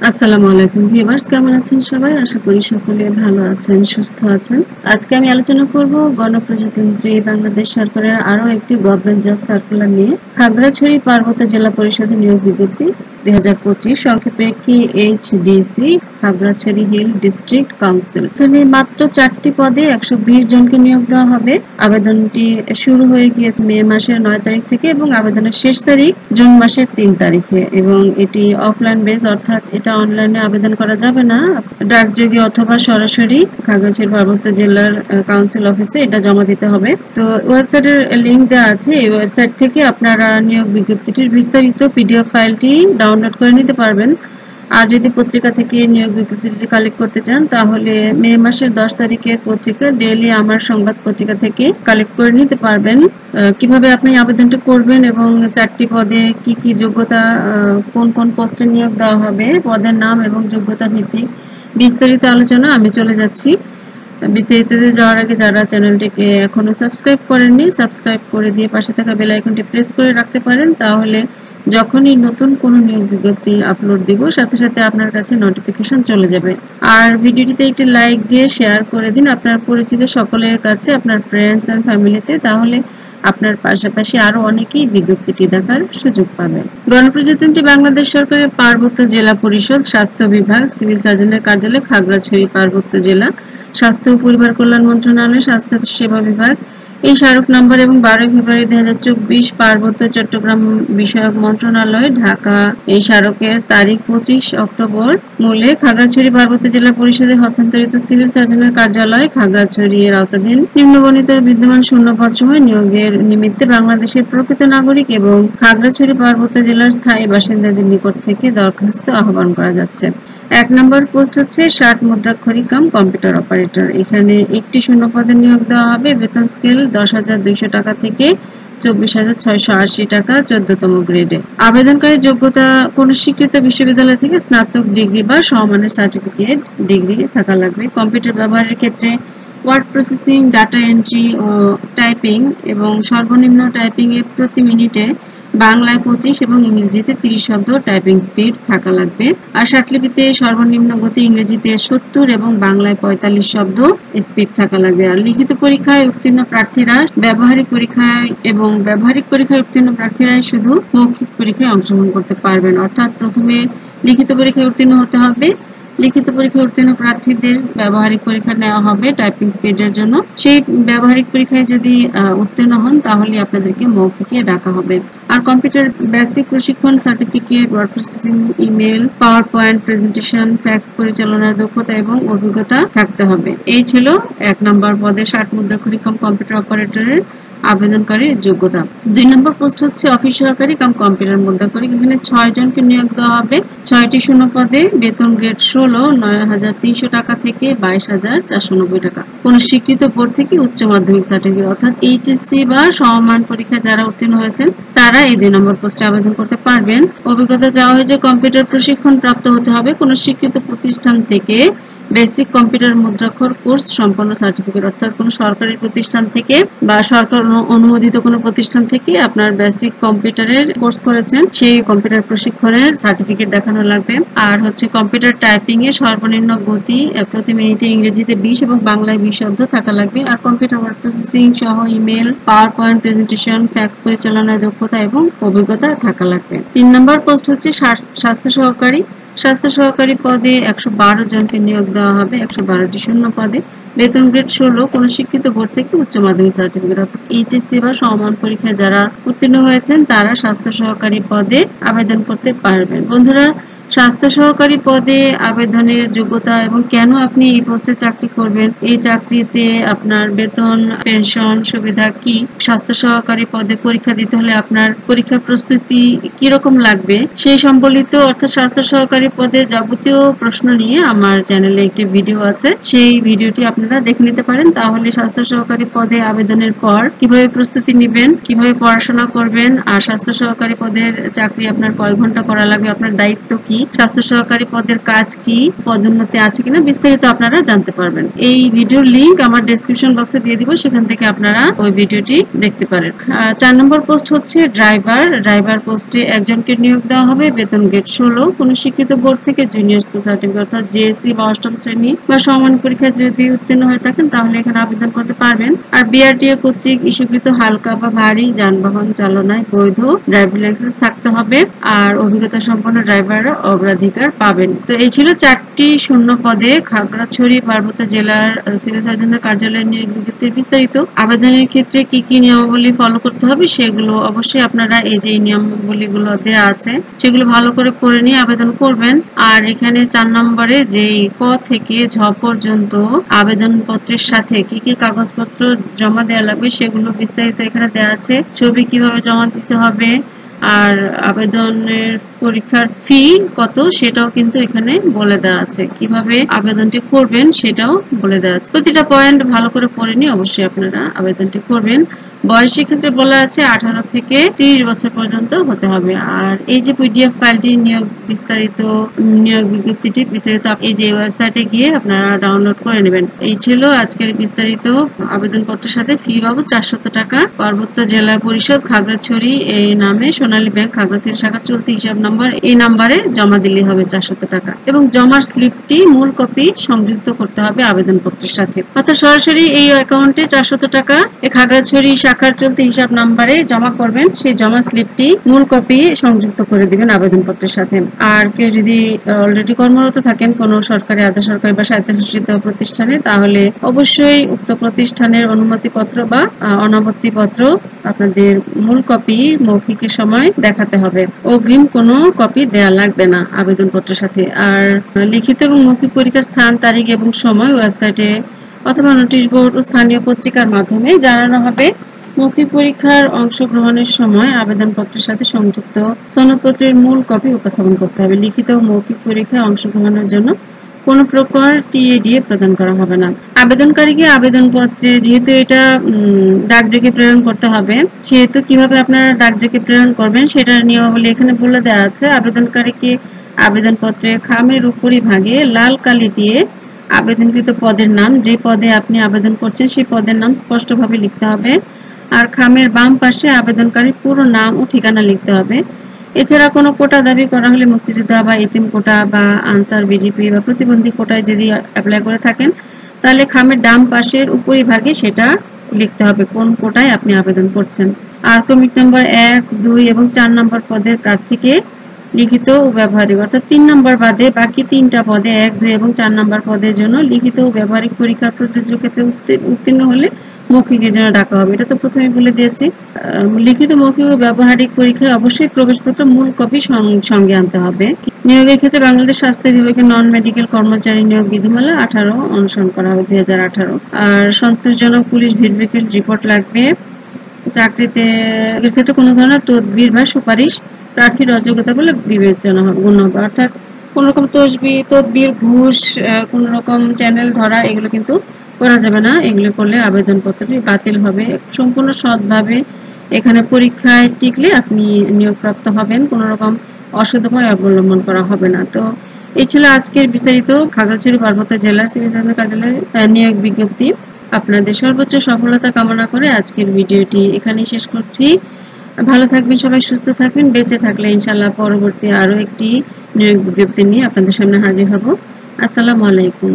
আসসালামু আলাইকুম ভিউয়ার্স, কেমন আছেন সবাই? আশা করি সকলে ভালো আছেন, সুস্থ আছেন। আজকে আমি আলোচনা করব গণপ্রজাতন্ত্রী বাংলাদেশ সরকারের আরো একটি গভর্নমেন্ট জব সার্কুলার নিয়ে। খাগড়াছড়ি পার্বত্য জেলা পরিষদের নিয়োগ বিজ্ঞপ্তি 2025, সংক্ষেপে KHDC, Khagrachari hill district council. এখানে মাত্র 4টি পদে 120 জনকে নিয়োগ দেওয়া হবে। আবেদনটি শুরু হয়ে গিয়েছে মে মাসের 9 তারিখ থেকে এবং আবেদনের শেষ তারিখ জুন মাসের 3 তারিখে, এবং এটি অফলাইন বেস, অর্থাৎ এটা অনলাইনে আবেদন করা যাবে না। ডাকযোগে অথবা সরাসরি খাগড়াছড়ি পার্বত্য জেলার কাউন্সিল অফিসে এটা জমা দিতে হবে। তো ওয়েবসাইটের লিংক দেওয়া আছে, এই ওয়েবসাইট থেকে আপনারা নিয়োগ বিজ্ঞপ্তিটির বিস্তারিত PDF ফাইলটি ডাউনলোড করে নিতে পারবেন। আর যদি পত্রিকা থেকে নিয়োগ বিজ্ঞপ্তিটি কালেক্ট করতে চান তাহলে মে মাসের 10 তারিখের পত্রিকা ডেইলি আমার সংবাদ পত্রিকা থেকে কালেক্ট করে নিতে পারবেন। কিভাবে আপনি আবেদনটা করবেন এবং 4টি পদে কি কি যোগ্যতা, কোন কোন পোস্টে নিয়োগ দেওয়া হবে, পদের নাম এবং যোগ্যতা ভিত্তিক বিস্তারিত আলোচনা আমি চলে যাচ্ছি। বিস্তারিততে যাওয়ার আগে যারা চ্যানেলটিকে এখনো সাবস্ক্রাইব করেননি, সাবস্ক্রাইব করে দিয়ে পাশে থাকা বেল আইকনটি প্রেস করে রাখতে পারেন, তাহলে যখনই নতুন কোনো নিয়োগ বিজ্ঞপ্তি আপলোড দিব সাথে সাথে আপনার কাছে নোটিফিকেশন চলে যাবে। আর ভিডিওটিতে একটি লাইক দিয়ে শেয়ার করে দিন আপনার পরিচিত সকলের কাছে, আপনার ফ্রেন্ডস এন্ড ফ্যামিলিতে, তাহলে আপনার পাশাপাশি আরো অনেকেই বিজ্ঞপ্তিটি দেখার সুযোগ পাবে। গণপ্রজাতন্ত্রী বাংলাদেশ সরকারের পার্বত্য জেলা পরিষদ, স্বাস্থ্য বিভাগ, সিভিল সার্জনের কার্যালয়, খাগড়াছড়ি পার্বত্য জেলা, স্বাস্থ্য ও পরিবার কল্যাণ মন্ত্রণালয়, স্বাস্থ্য সেবা বিভাগ, এই স্মারক নম্বর এবং 12 ফেব্রুয়ারি 2024 পার্বত্য চট্টগ্রাম বিষয়ক মন্ত্রণালয়, ঢাকা। এই স্মারকের তারিখ 25 অক্টোবর। মূলে খাগড়াছড়ি পার্বত্য জেলা পরিষদে হস্তান্তরিত সিভিল সার্জনের কার্যালয়, খাগড়াছড়ি এর আওতাধীন নিম্নবর্ণিত বিদ্যমান শূন্যপদ সময় নিয়োগের নিমিত্তে বাংলাদেশের প্রকৃত নাগরিক এবং খাগড়াছড়ি পার্বত্য জেলার স্থায়ী বাসিন্দাদের নিকট থেকে দরখাস্ত আহ্বান করা যাচ্ছে। 1 নম্বর পোস্ট হচ্ছে 60 মুদ্রাক্ষরিক কাম কম্পিউটার অপারেটর। এখানে একটি শূন্য পদে নিয়োগ দেওয়া হবে। বেতন স্কেল 10,200 টাকা থেকে 24,680 টাকা 14তম গ্রেডে। আবেদনকারী যোগ্যতা কোন স্বীকৃত বিশ্ববিদ্যালয় থেকে স্নাতক ডিগ্রি বা সমমানের সার্টিফিকেট ডিগ্রি থাকা লাগবে। কম্পিউটার ব্যবহারের ক্ষেত্রে ওয়ার্ড প্রসেসিং, ডাটা এন্ট্রি ও টাইপিং, এবং সর্বনিম্ন টাইপিং এ প্রতি মিনিটে বাংলায় 25 এবং ইংরেজিতে 30 শব্দ টাইপিং স্পিড থাকা লাগবে। আর স্বাক্ষরলিপিতে সর্বনিম্ন গতি ইংরেজিতে 70 এবং বাংলায় 45 শব্দ স্পিড থাকা লাগবে। আর লিখিত পরীক্ষায় উত্তীর্ণ প্রার্থীরা ব্যবহারিক পরীক্ষায় উত্তীর্ণ প্রার্থীরা শুধু মৌখিক পরীক্ষায় অংশগ্রহণ করতে পারবেন, অর্থাৎ প্রথমে লিখিত পরীক্ষায় উত্তীর্ণ হতে হবে। লিখিত পরীক্ষায় উত্তীর্ণ প্রার্থীদের ব্যবহারিক পরীক্ষা নেওয়া হবে টাইপিং স্পিডের জন্য। সেই ব্যবহারিক পরীক্ষায় যদি উত্তীর্ণ হন তাহলে আপনাদেরকে মৌখিকে ডাকা হবে। আর কম্পিউটার বেসিক প্রশিক্ষণ, certificate, word processing, email, power point presentation, fax পরিচালনার দক্ষতা এবং অভিজ্ঞতা থাকতে হবে। এই ছিল 1 নম্বর পদে 60 মুদ্রাক্ষরিক কাম কম্পিউটার অপারেটরের আবেদনকারীর যোগ্যতা। 2 নম্বর পোস্ট হচ্ছে অফিস সহকারী কাম কম্পিউটার মুদ্রাক্ষরিক। এখানে 6 জনকে নিয়োগ দেওয়া হবে। 6টি শূন্য পদে, বেতন গ্রেড 16, 9,300 টাকা থেকে 22,490 টাকা। কোন স্বীকৃত বোর্ড থেকে উচ্চ মাধ্যমিক সার্টিফিকেট অর্থাৎ HSC বা সমমান পরীক্ষা যারা উত্তীর্ণ হয়েছেন তারা এই 2 নম্বর পোস্টে আবেদন করতে পারবেন। অভিজ্ঞতা চাওয়া হয়েছে কম্পিউটার প্রশিক্ষণ প্রাপ্ত হতে হবে কোন স্বীকৃত প্রতিষ্ঠান থেকে বেসিক কম্পিউটার মুদ্রাক্ষর কোর্স সম্পন্ন সার্টিফিকেট, অর্থাৎ কোনো সরকারি প্রতিষ্ঠান থেকে বা সরকার অনুমোদিত কোনো প্রতিষ্ঠান থেকে আপনার বেসিক কম্পিউটারের কোর্স করেছেন সেই কম্পিউটার প্রশিক্ষণের সার্টিফিকেট দেখানো লাগবে। আর হচ্ছে কম্পিউটার টাইপিং এ সর্বনিম্ন গতি প্রতি মিনিটে ইংরেজিতে 20 এবং বাংলায় 20 শব্দ থাকা লাগবে। আর কম্পিউটার ওয়ার্ড প্রসেসিং সহ email, power point presentation, fax পরিচালনার দক্ষতা এবং অভিজ্ঞতা থাকা লাগবে। 3 নম্বর পোস্ট হচ্ছে স্বাস্থ্য সহকারী। স্বাস্থ্য সহকারী পদে 112 জনকে নিয়োগ দেওয়া হবে। 112টি শূন্য পদে, বেতন গ্রেড 16, কোন স্বীকৃত বোর্ড থেকে উচ্চ মাধ্যমিক সার্টিফিকেট অর্থাৎ HSC বা সমমান পরীক্ষায় যারা উত্তীর্ণ হয়েছেন তারা স্বাস্থ্য সহকারী পদে আবেদন করতে পারবেন। বন্ধুরা, স্বাস্থ্য সহকারী পদে আবেদনের যোগ্যতা এবং কেন আপনি এই পোস্টে চাকরি করবেন, এই চাকরিতে আপনার বেতন, পেনশন সুবিধা কি, স্বাস্থ্য সহকারী পদে পরীক্ষা দিতে হলে আপনার পরীক্ষার প্রস্তুতি কি রকম লাগবে, সেই সম্বলিত অর্থাৎ স্বাস্থ্য সহকারী পদে যাবতীয় প্রশ্ন নিয়ে আমার চ্যানেলে একটি ভিডিও আছে, সেই ভিডিওটি আপনারা দেখে নিতে পারেন। তাহলে স্বাস্থ্য সহকারী পদে আবেদনের পর কিভাবে প্রস্তুতি নেবেন, কিভাবে পড়াশোনা করবেন, আর স্বাস্থ্য সহকারী পদের চাকরি আপনার কয় ঘন্টা করা লাগবে, আপনার দায়িত্ব কি, স্বাস্থ্য সহকারী পদের কাজ কি, পদোন্নতি আছে কিনা বিস্তারিত আপনারা জানতে পারবেন। এই ভিডিওর লিংক আমার ডেসক্রিপশন বক্সে দিয়ে দিব, সেখান থেকে আপনারা ওই ভিডিওটি দেখতে পারেন। 4 নম্বর পোস্ট হচ্ছে ড্রাইভার পোস্টে একজনকে নিয়োগ দেওয়া হবে। বেতন গ্রেড 16। কোন স্বীকৃত বোর্ড থেকে জুনিয়র স্কুল সার্টিফিকেট অর্থাৎ জেএসসি বা অষ্টম শ্রেণী বা সমান পরীক্ষায় যদি উত্তীর্ণ হয়ে থাকেন তাহলে এখানে আবেদন করতে পারবেন। আর বিআরটিএ কর্তৃক ইস্যুকৃত হালকা বা ভারী যানবাহন চালনায় বৈধ ড্রাইভিং লাইসেন্স থাকতে হবে। আর অভিজ্ঞতা সম্পন্ন ড্রাইভাররা অগ্রাধিকার পাবেন। তো এই ছিল 4টি শূন্য পদে খাগড়াছড়ি পার্বত্য জেলার সিভিল সার্জনের কার্যালয়ের নিয়োগ বিজ্ঞপ্তির বিস্তারিত। আবেদনের ক্ষেত্রে কি কি নিয়মাবলী ফলো করতে হবে সেগুলো অবশ্যই আপনারা এই যে নিয়মাবলীগুলো দেওয়া আছে সেগুলো ভালো করে পড়ে নিয়ে আবেদন করবেন। আর এখানে 4 নম্বরে যে ক থেকে ঝ পর্যন্ত আবেদনপত্রের সাথে কি কি কাগজপত্র জমা দেওয়া লাগবে সেগুলো বিস্তারিত এখানে দেওয়া আছে। ছবি কিভাবে জমা দিতে হবে আর আবেদনের পরীক্ষার ফি কত সেটাও কিন্তু এখানে বলে দেওয়া আছে। কিভাবে আবেদনটি করবেন সেটাও বলে দেওয়া আছে। প্রতিটা পয়েন্ট ভালো করে পড়ে নিয়ে অবশ্যই আপনারা আবেদনটি করবেন। বয়সের ক্ষেত্রে বলা আছে 18 থেকে 30 বছর পর্যন্ত হতে হবে। আর এই যে পিডিএফ ফাইলটি নিয়োগ বিজ্ঞপ্তিটি বিস্তারিত এই যে ওয়েবসাইটে গিয়ে আপনারা ডাউনলোড করে নেবেন। এই ছিল আজকের বিস্তারিত। আবেদনপত্রের সাথে ফি বাবদ 400 টাকা। পার্বত্য জেলা পরিষদ খাগড়াছড়ি এই নামে সোনালী ব্যাংক খাগড়াছড়ি শাখা চলতি হিসাব নাম্বার এই নাম্বারে জমা দিলে হবে 400 টাকা এবং জমার স্লিপটি মূল কপি সংযুক্ত করতে হবে আবেদনপত্রের সাথে। অর্থাৎ সরাসরি এই অ্যাকাউন্টে 400 টাকা খাগড়াছড়ি শাখার চলতি হিসাব নাম্বারে জমা করবেন। সেই জমা স্লিপটি মূল কপি সংযুক্ত করে দিবেন আবেদনপত্রের সাথে। আর কেউ যদি অলরেডি কর্মরত থাকেন কোনো সরকারি, আধা সরকারি বা স্বায়ত্তশাসিত প্রতিষ্ঠানে তাহলে অবশ্যই উক্ত প্রতিষ্ঠানের অনুমতিপত্র বা অনাপত্তিপত্র আপনাদের মূল কপি মৌখিকের সময় দেখাতে হবে। অগ্রিম কোনো কপি দেয়া লাগবে না আবেদনপত্রের সাথে। আর লিখিত এবং মৌখিক পরীক্ষার স্থান, তারিখ এবং সময় ওয়েবসাইটে অথবা নোটিশ বোর্ড ও স্থানীয় পত্রিকার মাধ্যমে জানানো হবে। মৌখিক পরীক্ষার অংশগ্রহণের সময় আবেদনপত্রের সাথে সংযুক্ত সনদপত্রের মূল কপি উপস্থাপন করতে হবে। লিখিত ও মৌখিক পরীক্ষায় অংশগ্রহণের জন্য কোন প্রকার টিএডিএ প্রদান করা হবে না। আবেদনকারীকে আবেদনপত্রে যেহেতু এটা ডাকযোগে প্রেরণ করতে হবে সেহেতু কিভাবে আপনারা ডাকযোগে প্রেরণ করবেন সেটার নিয়মাবলী এখানে বলে দেওয়া আছে। আবেদনকারীকে আবেদনপত্রের খামের উপরিভাগে লাল কালি দিয়ে আবেদনকৃত পদের নাম, যে পদে আপনি আবেদন করছেন সেই পদের নাম স্পষ্টভাবে লিখতে হবে। আর খামের বাম পাশে আবেদনকারীর পুরো নাম ও ঠিকানা লিখতে হবে। এছাড়া কোনো কোটা দাবি করা হলে মুক্তিযোদ্ধা বা এতিম কোটা বা আনসার বিডিপি বা প্রতিবন্ধী কোটায় যদি অ্যাপ্লাই করে থাকেন তাহলে খামের ডান পাশের উপরিভাগে সেটা লিখতে হবে কোন কোটায় আপনি আবেদন করছেন। আর ক্রমিক নম্বর 1, 2 এবং 4 নম্বর পদের প্রার্থীকে লিখিত ও ব্যবহারিক অর্থাৎ 3 নম্বর বাদে বাকি 3টা পদে 1, 2 এবং 4 নম্বর পদের জন্য লিখিত ও ব্যবহারিক পরীক্ষার প্রযোজ্য ক্ষেত্রে উত্তীর্ণ হলে মৌখিকের জন্য ডাকা হবে। এটা তো প্রথমে বলে দিয়েছি। লিখিত, মৌখিক ও ব্যবহারিক পরীক্ষায় অবশ্যই প্রবেশপত্র মূল কপি সঙ্গে আনতে হবে। নিয়োগের ক্ষেত্রে বাংলাদেশ স্বাস্থ্য বিভাগের নন মেডিকেল কর্মচারী নিয়োগ বিধিমালা 18 অনুসরণ করা হবে 2018। আর সন্তোষজনক পুলিশ ভেরিফিকেশন রিপোর্ট লাগবে। চাকরিতে এর ক্ষেত্রে কোনো ধরনের তদবির বা সুপারিশ প্রার্থীর অযোগ্যতা বলে বিবেচনা গণ্য হবে। অর্থাৎ কোন রকম তদবির, ঘুষ, কোন রকম চ্যানেল ধরা এগুলো কিন্তু করা যাবে না। এগুলো করলে আবেদনপত্রটি বাতিল হবে। সম্পূর্ণ সৎভাবে এখানে পরীক্ষায় টিকলে আপনি নিয়োগপ্রাপ্ত হবেন। কোনো রকম অসদুপায় অবলম্বন করা হবে না। তো এই ছিল আজকের বিস্তারিত খাগড়াছড়ি পার্বত্য জেলার সিভিল সার্জন কার্যালয়ের নিয়োগ বিজ্ঞপ্তি। আপনাদের সর্বোচ্চ সফলতা কামনা করে আজকের ভিডিওটি এখানেই শেষ করছি। ভালো থাকবেন সবাই, সুস্থ থাকবেন। বেঁচে থাকলে ইনশাআল্লাহ পরবর্তী আরো একটি নিয়োগ বিজ্ঞপ্তি নিয়ে আপনাদের সামনে হাজির হব। আসসালামু আলাইকুম।